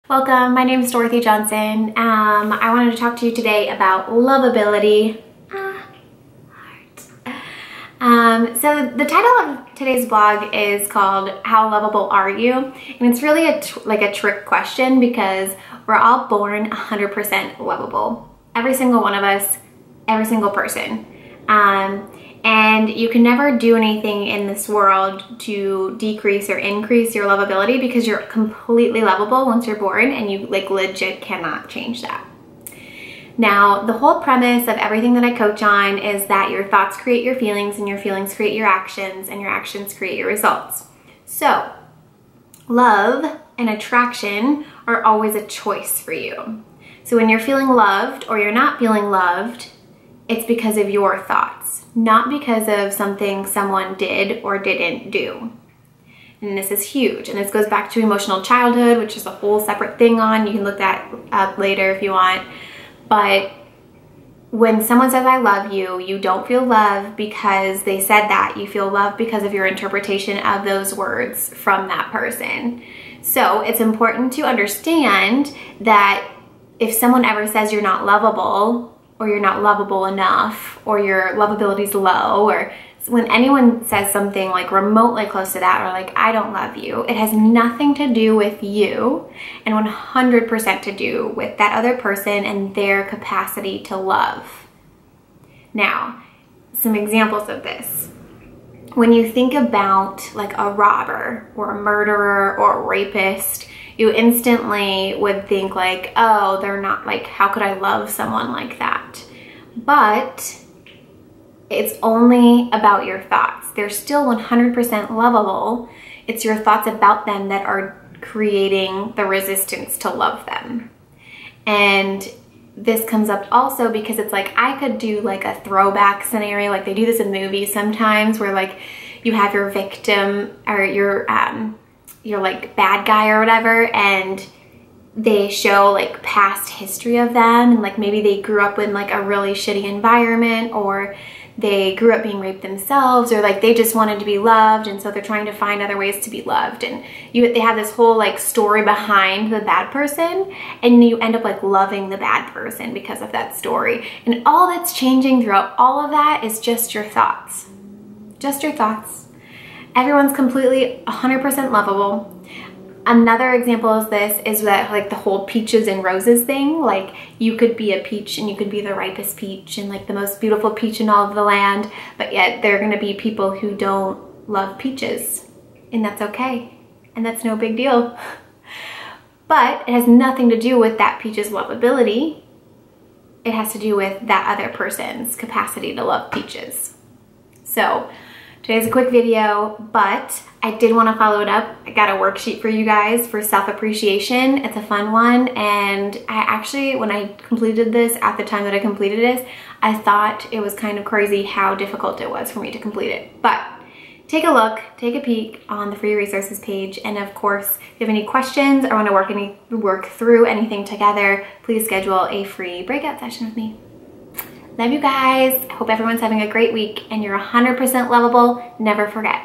Welcome, my name is Dorothy Johnson. I wanted to talk to you today about lovability. So the title of today's blog is called How Lovable Are You? And it's really a trick question because we're all born 100% lovable. Every single one of us, every single person. And you can never do anything in this world to decrease or increase your lovability because you're completely lovable once you're born and you legit cannot change that. Now, the whole premise of everything that I coach on is that your thoughts create your feelings and your feelings create your actions and your actions create your results. So, love and attraction are always a choice for you. So when you're feeling loved or you're not feeling loved, it's because of your thoughts, not because of something someone did or didn't do. And this is huge. And this goes back to emotional childhood, which is a whole separate thing on. You can look that up later if you want. But when someone says, I love you, you don't feel love because they said that. You feel love because of your interpretation of those words from that person. So it's important to understand that if someone ever says you're not lovable, or you're not lovable enough, or your lovability is low, or when anyone says something like remotely close to that, or like, I don't love you, it has nothing to do with you and 100% to do with that other person and their capacity to love. Now, some examples of this. When you think about like a robber or a murderer or a rapist, you instantly would think like, oh, they're not, like, how could I love someone like that? But it's only about your thoughts. They're still 100% lovable. It's your thoughts about them that are creating the resistance to love them. And this comes up also because it's like, I could do like a throwback scenario, like they do this in movies sometimes, where like you have your victim or your like bad guy or whatever, and they show like past history of them, and like maybe they grew up in like a really shitty environment, or they grew up being raped themselves, or like they just wanted to be loved and so they're trying to find other ways to be loved, and they have this whole like story behind the bad person, and you end up like loving the bad person because of that story. And all that's changing throughout all of that is just your thoughts. Just your thoughts. Everyone's completely 100% lovable. Another example of this is that like the whole peaches and roses thing. Like you could be a peach and you could be the ripest peach and like the most beautiful peach in all of the land, but yet there are gonna be people who don't love peaches, and that's okay. And that's no big deal. But it has nothing to do with that peach's lovability. It has to do with that other person's capacity to love peaches. So today's a quick video, but I did want to follow it up. I got a worksheet for you guys for self-appreciation. It's a fun one, and I actually, when I completed this, at the time that I completed this, I thought it was kind of crazy how difficult it was for me to complete it. But take a look, take a peek on the free resources page, and of course, if you have any questions or want to work through anything together, please schedule a free breakout session with me. Love you guys. I hope everyone's having a great week and you're 100% lovable. Never forget.